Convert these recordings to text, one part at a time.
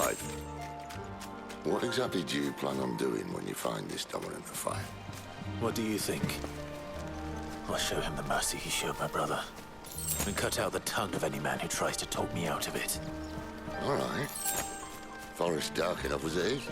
life. What exactly do you plan on doing when you find this dominant of fire? What do you think? I'll show him the mercy he showed my brother. And cut out the tongue of any man who tries to talk me out of it. All right. Forest dark enough as it is.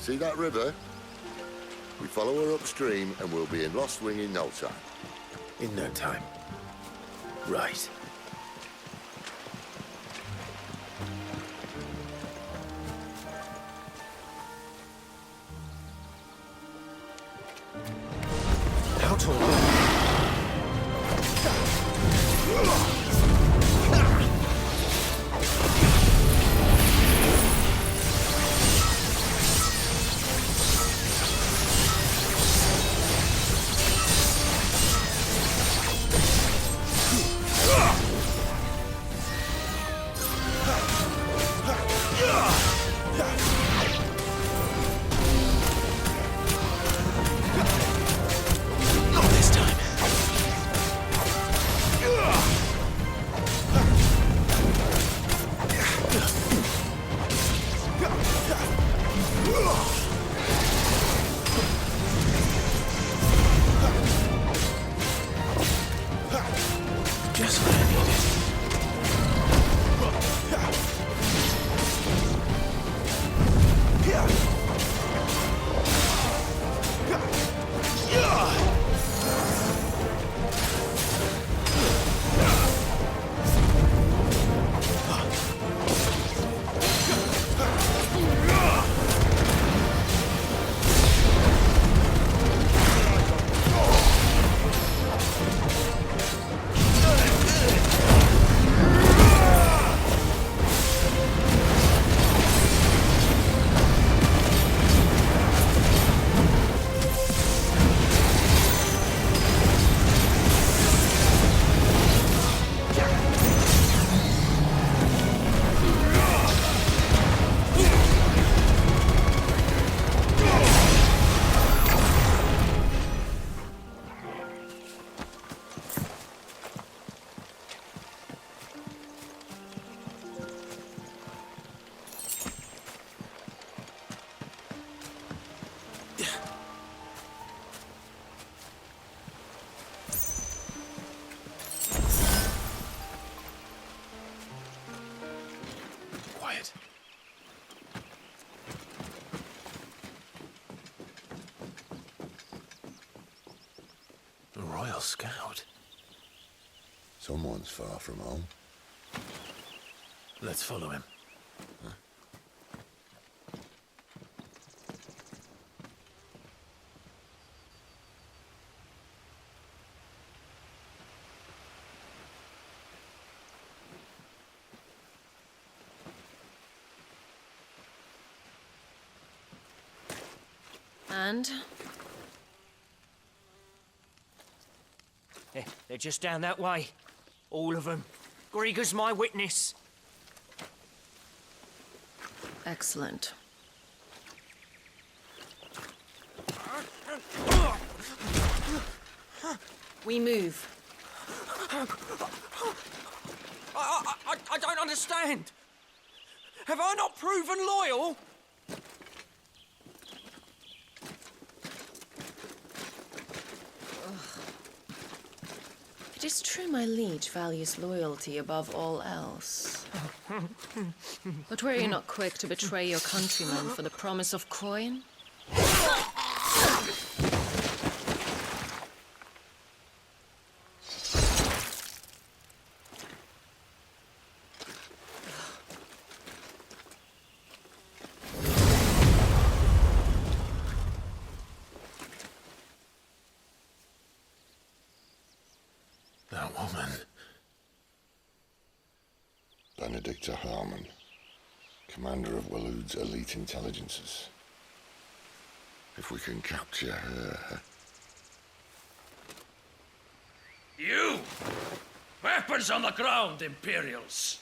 See that river? We follow her upstream and we'll be in Lost Wing in no time. In no time. Right. How tall? A Royal Scout. Someone's far from home. Let's follow him. And? They're just down that way. All of them. Grieger's my witness. Excellent. We move. I don't understand. Have I not proven loyal? It is true my liege values loyalty above all else. But were you not quick to betray your countrymen for the promise of coin? That woman. Benedicta Harmon, commander of Waloed's elite intelligences. If we can capture her... You! Weapons on the ground, Imperials!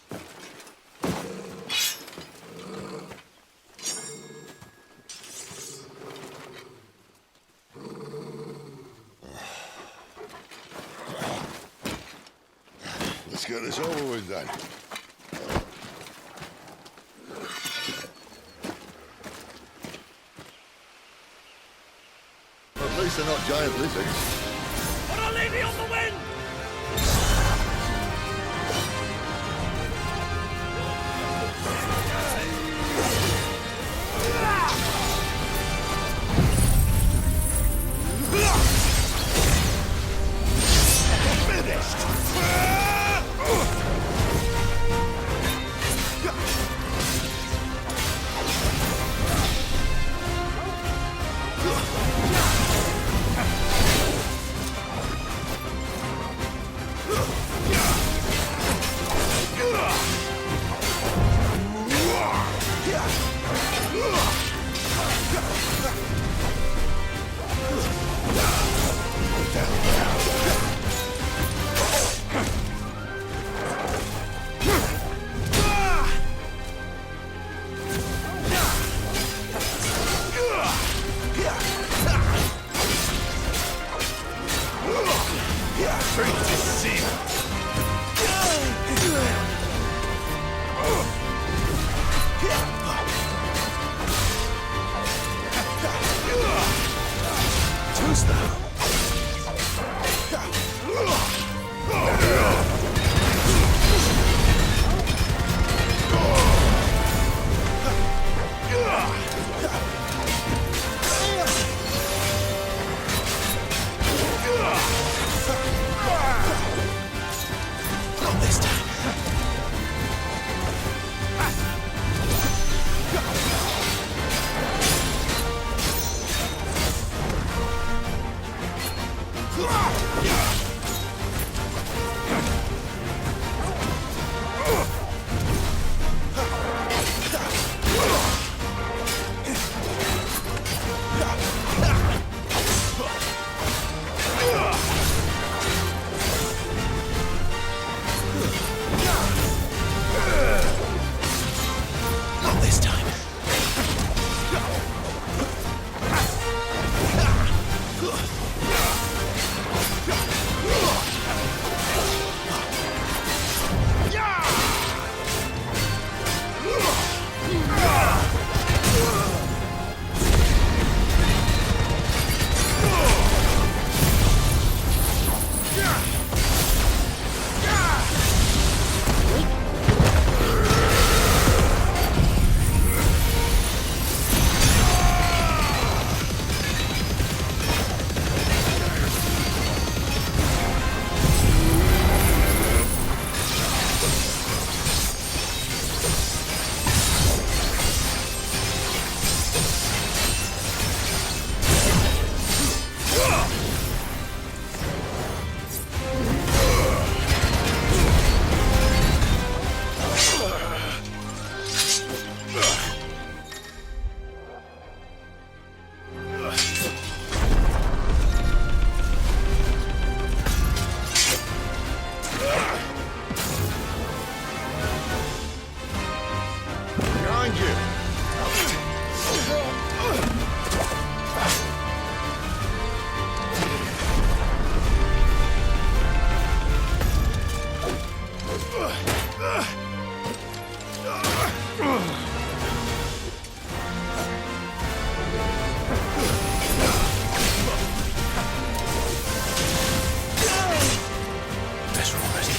Let's get this over with then. At least they're not giant lizards. Put a lady on the wind! Better already.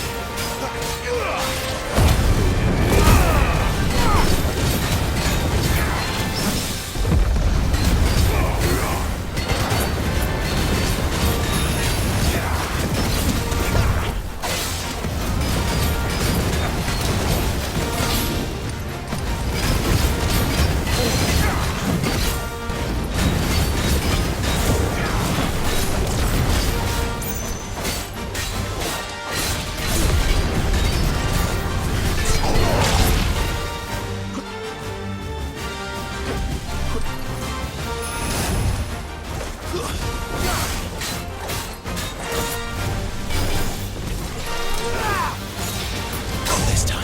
Not this time.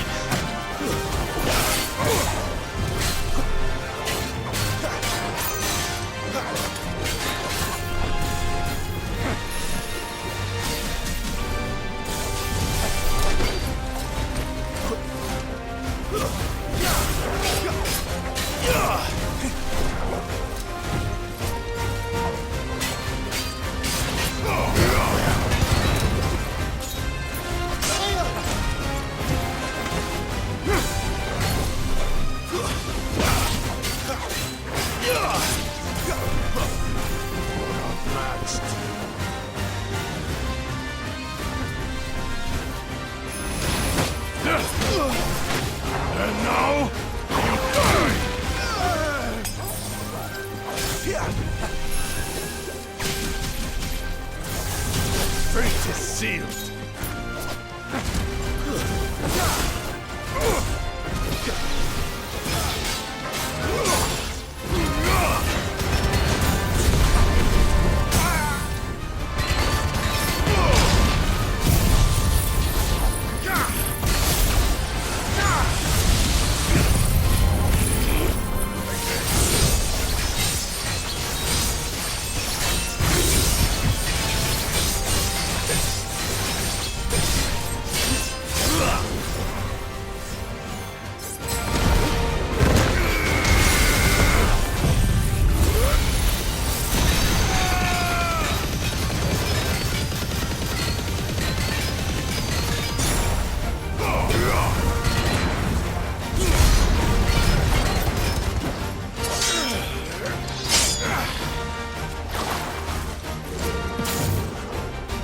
And now, you die! Fate is sealed.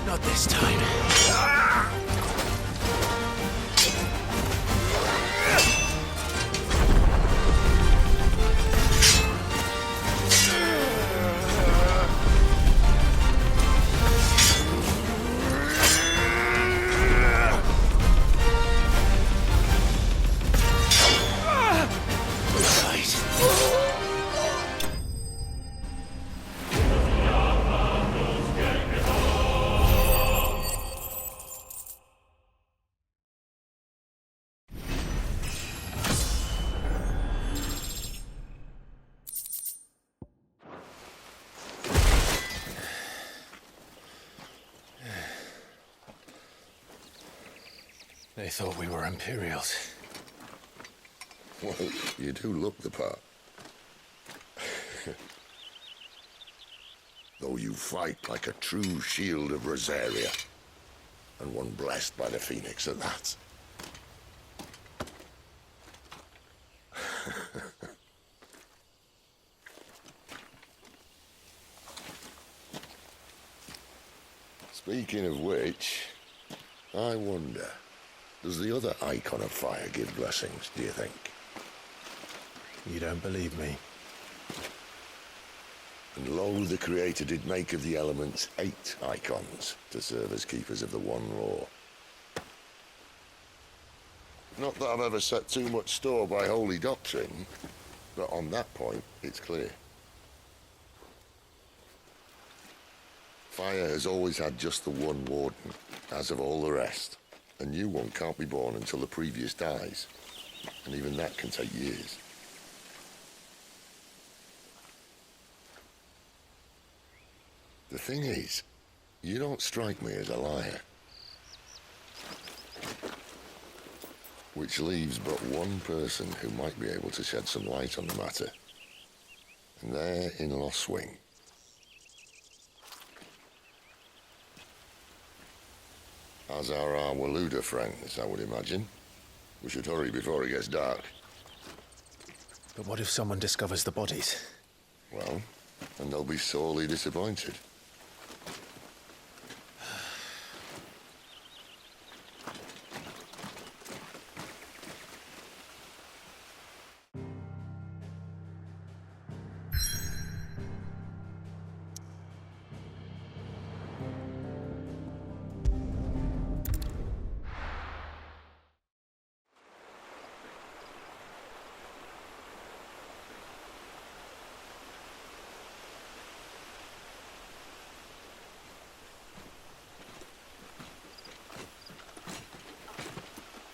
Not this time. They thought we were Imperials. Well, you do look the part. Though you fight like a true shield of Rosaria. And one blessed by the Phoenix at that. Speaking of which, I wonder, does the other icon of fire give blessings, do you think? You don't believe me? And lo, the Creator did make of the elements 8 icons to serve as keepers of the one law. Not that I've ever set too much store by holy doctrine, but on that point, it's clear. Fire has always had just the one warden, as of all the rest. A new one can't be born until the previous dies, and even that can take years. The thing is, you don't strike me as a liar. Which leaves but one person who might be able to shed some light on the matter. And they're in Lost Swing. As are our Waluda friends, I would imagine. We should hurry before it gets dark. But what if someone discovers the bodies? Well, and they'll be sorely disappointed.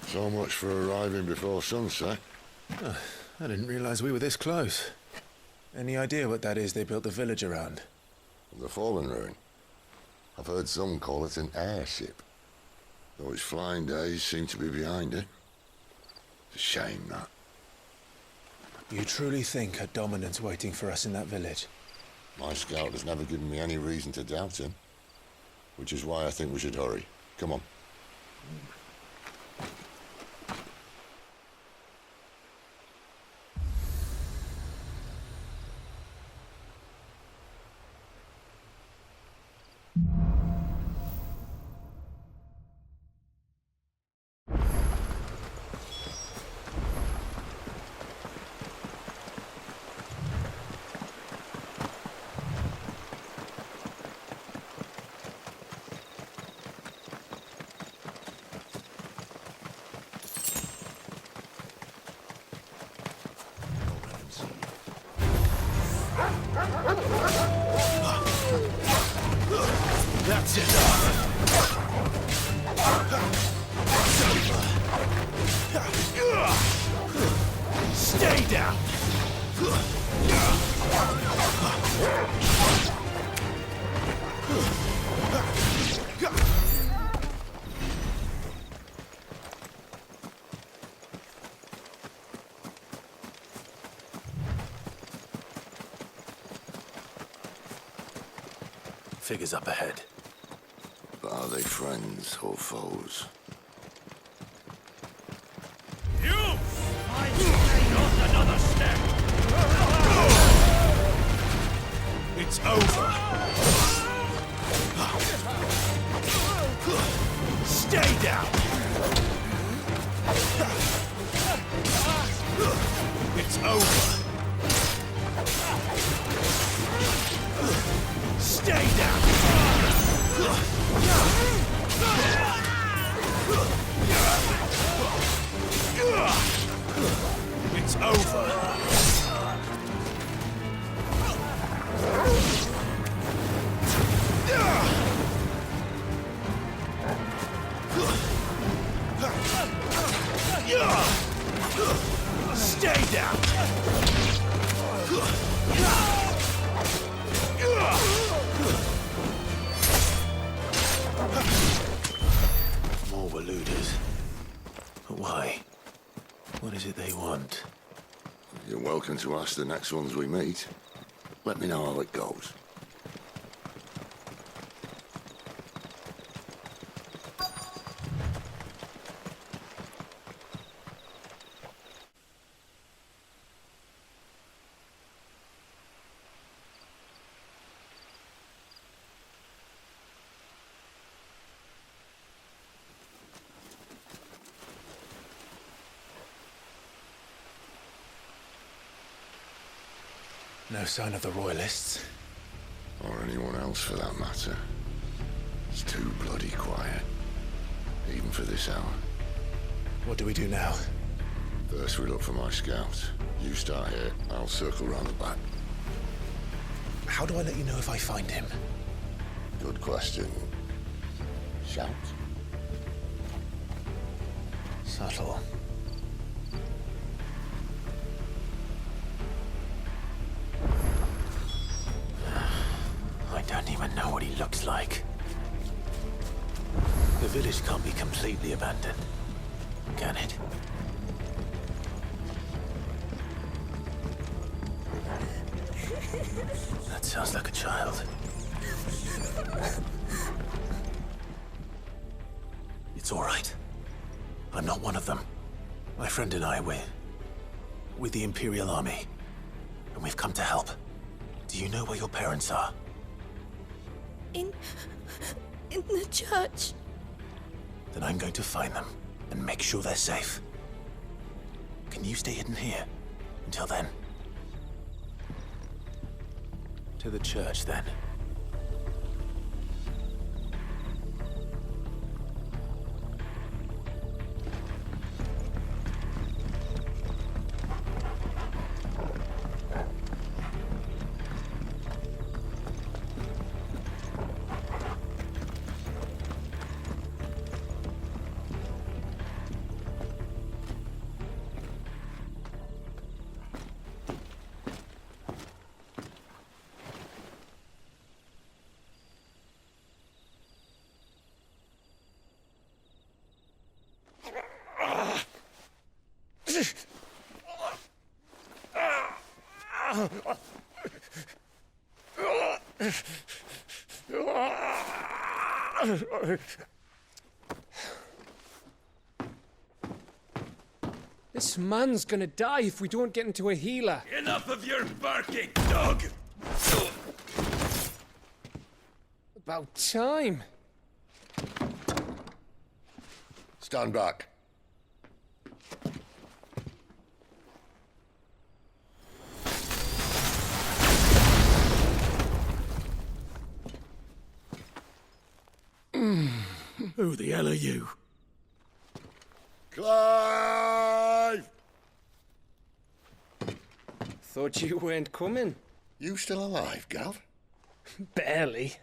So much for arriving before sunset. I didn't realize we were this close. Any idea what that is they built the village around? The Fallen Ruin. I've heard some call it an airship. Though its flying days seem to be behind it. It's a shame, that. You truly think a dominant's waiting for us in that village? My scout has never given me any reason to doubt him. Which is why I think we should hurry. Come on. That's it. Stay down. Figures up ahead. But are they friends or foes? You! Not another step! It's over. Stay down. It's over. Stay down. It's over. Stay down. More Waludas. But why? What is it they want? You're welcome to ask the next ones we meet. Let me know how it goes. No sign of the Royalists. Or anyone else for that matter. It's too bloody quiet. Even for this hour. What do we do now? First we look for my scout. You start here, I'll circle round the back. How do I let you know if I find him? Good question. Shout? Subtle. I don't even know what like. The village can't be completely abandoned, can it? That sounds like a child. It's all right. I'm not one of them. My friend and I, we're with the Imperial Army, and we've come to help. Do you know where your parents are? In the church. Then I'm going to find them and make sure they're safe. Can you stay hidden here until then? To the church, then. This man's gonna die if we don't get into a healer. Enough of your barking, dog! About time. Stand back. Who the hell are you? Clive! Thought you weren't coming. You still alive, Gav? Barely.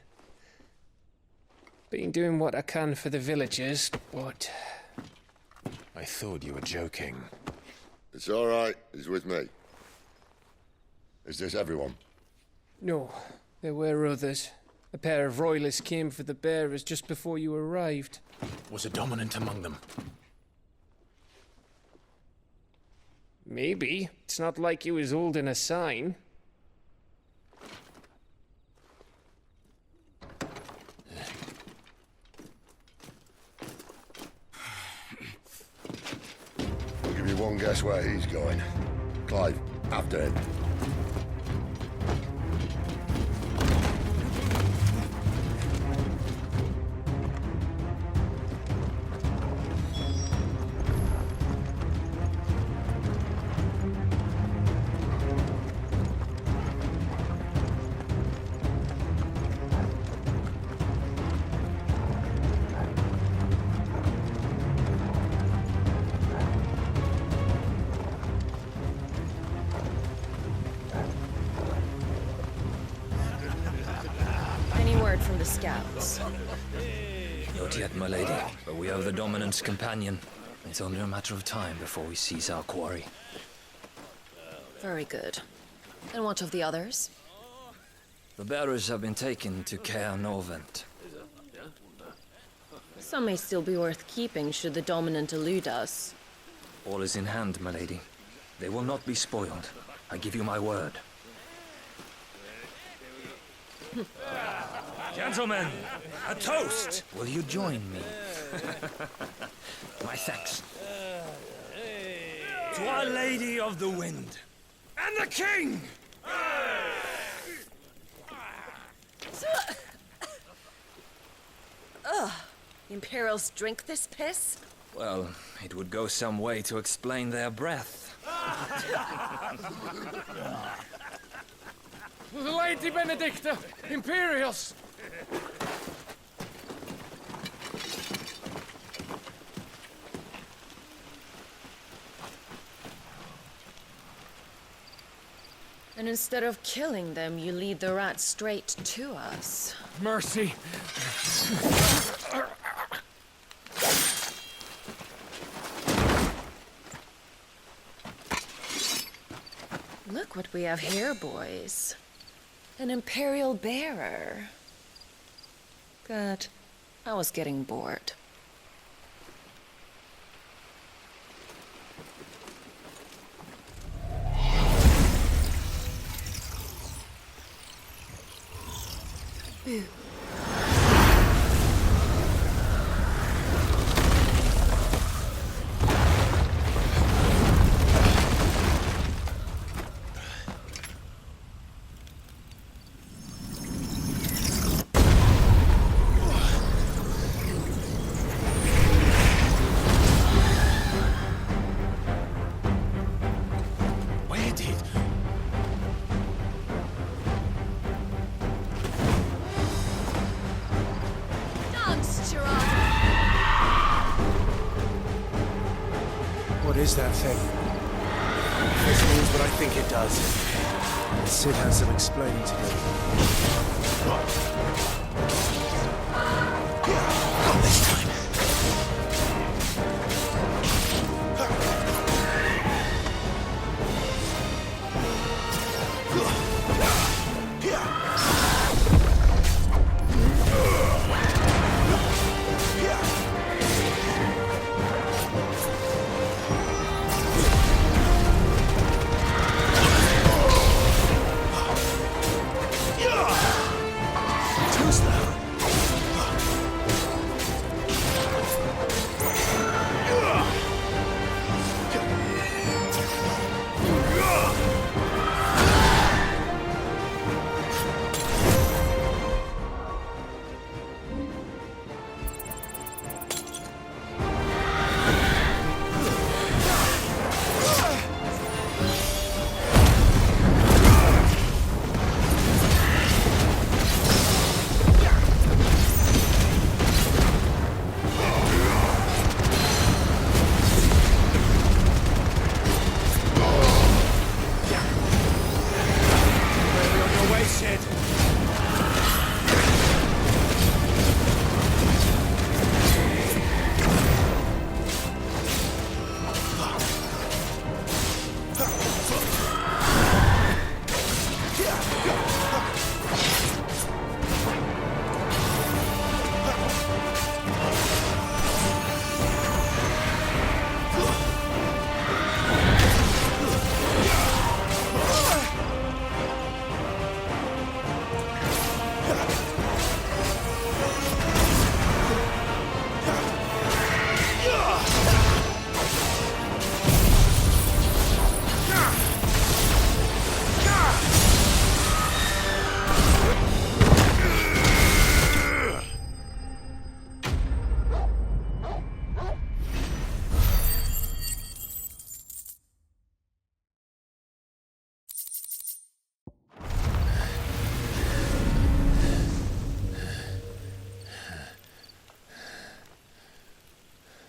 Been doing what I can for the villagers, but... I thought you were joking. It's all right. He's with me. Is this everyone? No, there were others. A pair of royalists came for the bearers just before you arrived. Was a dominant among them? Maybe. It's not like he was holding a sign. I'll give you one guess where he's going. Clive, after him. Any word from the scouts? Not yet, my lady, but we have the Dominant's companion. It's only a matter of time before we seize our quarry. Very good. And what of the others? The bearers have been taken to Caer Novent. Some may still be worth keeping should the Dominant elude us. All is in hand, my lady. They will not be spoiled. I give you my word. Gentlemen, a toast! Will you join me? My thanks. To Our Lady of the Wind. And the King! Imperials drink this piss? Well, it would go some way to explain their breath. Lady Benedicta! Imperials! And instead of killing them, you lead the rats straight to us. Mercy! Look what we have here, boys. An Imperial bearer. Good. I was getting bored. Boo. Where did... Dance, Chirada! What is that thing? This means what I think it does. Sid has some explaining to do. Not this time. Too slow.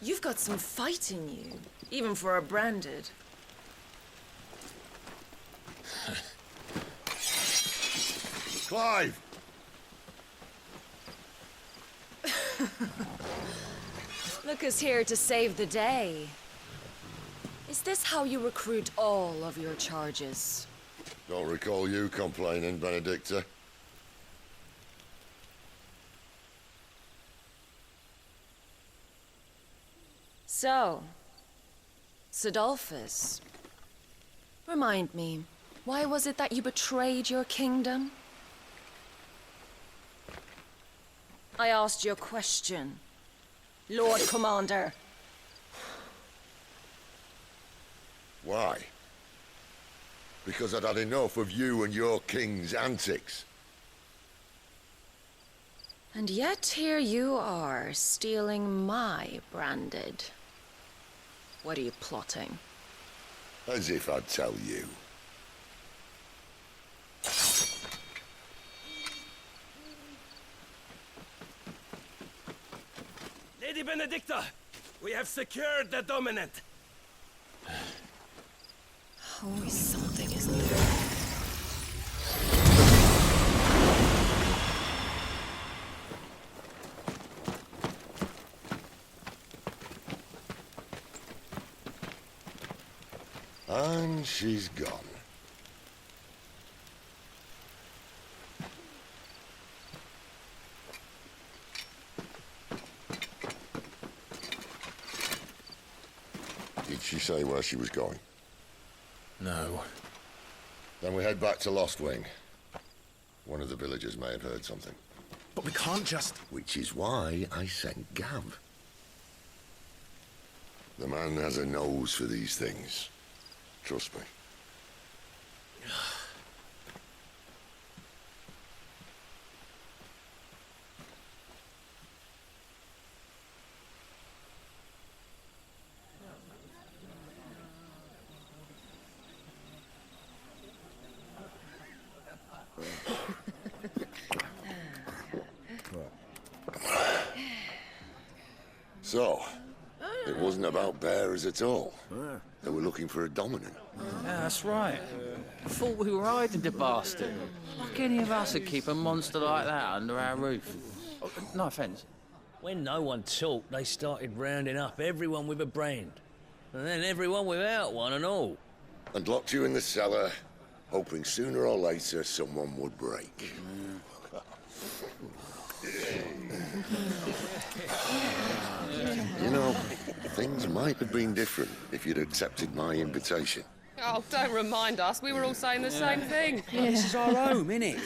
You've got some fight in you, even for a branded. Clive! Lucas here to save the day. Is this how you recruit all of your charges? Don't recall you complaining, Benedicta. So, Sidolphus, remind me, why was it that you betrayed your kingdom? I asked you a question, Lord Commander. Why? Because I'd had enough of you and your king's antics. And yet here you are, stealing my branded. What are you plotting? As if I'd tell you. Lady Benedicta, we have secured the dominant. Always something, isn't there? And she's gone. she say where she was going? No. Then we head back to Lost Wing. One of the villagers may have heard something. But we can't just... Which is why I sent Gav. The man has a nose for these things. Trust me. So, it wasn't about bearers at all. They were looking for a dominant. Yeah, that's right. Thought we were hiding the bastard. Like any of us would keep a monster like that under our roof. Oh, no offence. When no one talked, they started rounding up everyone with a brand. And then everyone without one and all. And locked you in the cellar, hoping sooner or later someone would break. You know, things might have been different if you'd accepted my invitation. Oh, don't remind us. We were all saying the same thing. This is our home, innit?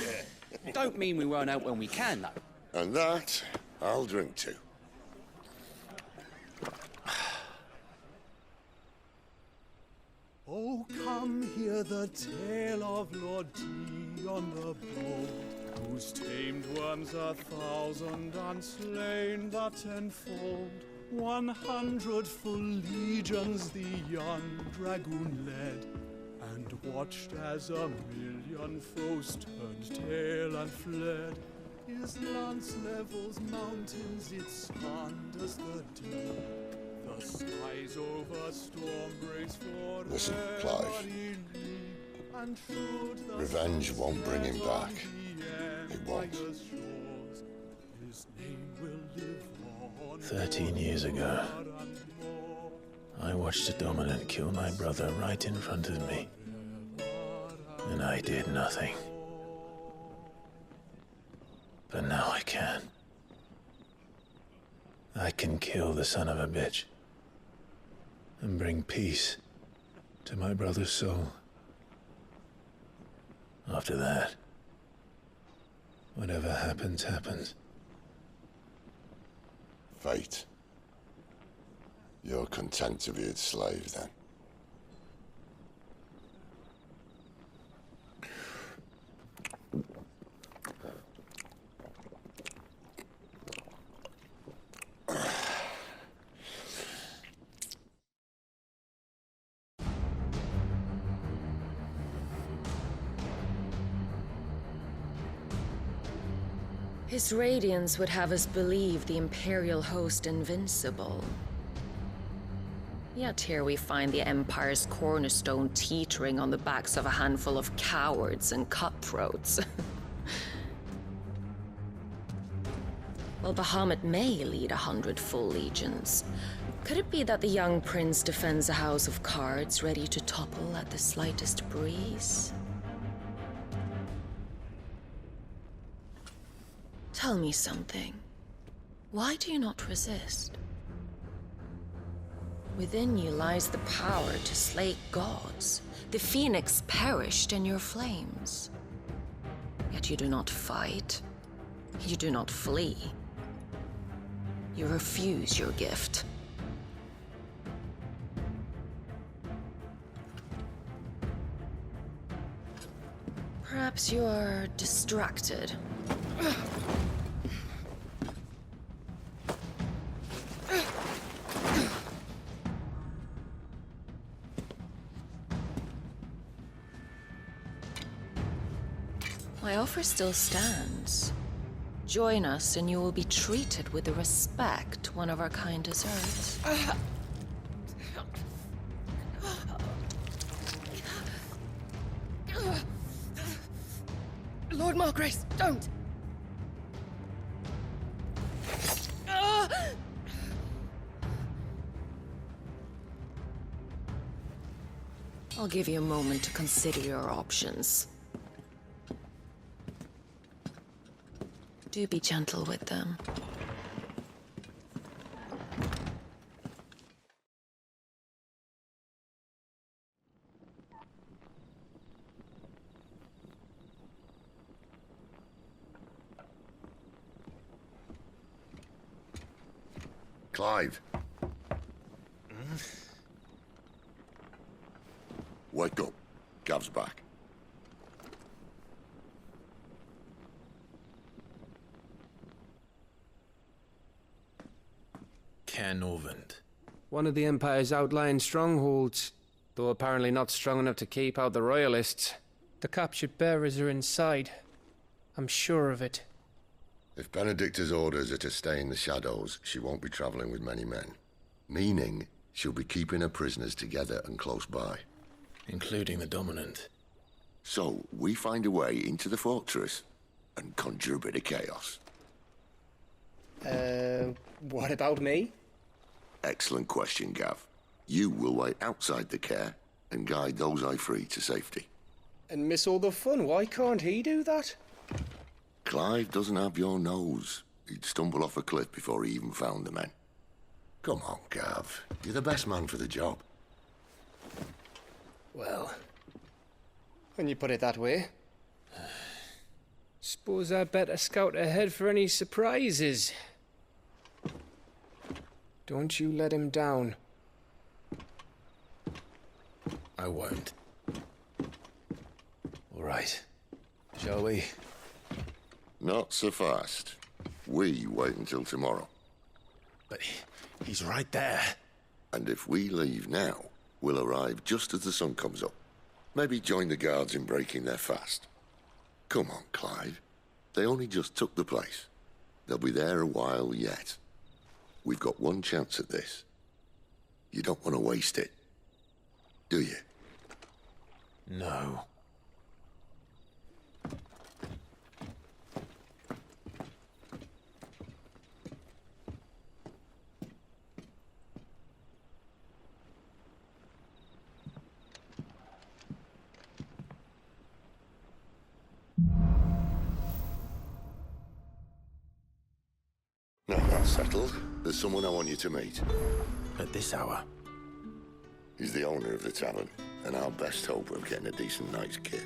Don't mean we won't out when we can, though. And that, I'll drink to. Oh, come hear the tale of Lord Dion the Bold, who's tamed worms 1,000 and slain the 10-fold. 100 full legions the young dragoon led, and watched as 1,000,000 foes turned tail and fled. His lance levels mountains, it slanders the deep. The skies over storm breaks for Listen, Clive. Revenge won't bring him back. It won't. 13 years ago, I watched a dominant kill my brother right in front of me. And I did nothing. But now I can. I can kill the son of a bitch. And bring peace to my brother's soul. After that, whatever happens, happens. Fate. You're content to be its slave, then? His radiance would have us believe the Imperial host invincible. Yet here we find the Empire's cornerstone teetering on the backs of a handful of cowards and cutthroats. While Bahamut may lead 100 full legions, could it be that the young prince defends a house of cards ready to topple at the slightest breeze? Tell me something. Why do you not resist? Within you lies the power to slay gods. The phoenix perished in your flames. Yet you do not fight. You do not flee. You refuse your gift. Perhaps you're distracted. My offer still stands. Join us and you will be treated with the respect one of our kind deserves. Lord Margrace, don't! I'll give you a moment to consider your options. Do be gentle with them. Clive. Wake up. Gav's back. Cairnorvend. One of the Empire's outlying strongholds, though apparently not strong enough to keep out the Royalists. The captured bearers are inside. I'm sure of it. If Benedicta's orders are to stay in the shadows, she won't be traveling with many men. Meaning, she'll be keeping her prisoners together and close by. Including the Dominant. So, we find a way into the fortress and conjure a bit of chaos. What about me? Excellent question, Gav. You will wait outside the care and guide those I free to safety. And miss all the fun. Why can't he do that? Clive doesn't have your nose. He'd stumble off a cliff before he even found the men. Come on, Gav. You're the best man for the job. Well, when you put it that way. Suppose I'd better scout ahead for any surprises. Don't you let him down. I won't. All right. Shall we? Not so fast. We wait until tomorrow. But he's right there. And if we leave now, we'll arrive just as the sun comes up. Maybe join the guards in breaking their fast. Come on, Clive. They only just took the place. They'll be there a while yet. We've got one chance at this. You don't want to waste it, do you? No. Now that's settled. There's someone I want you to meet. At this hour? He's the owner of the tavern, and our best hope of getting a decent night's kip.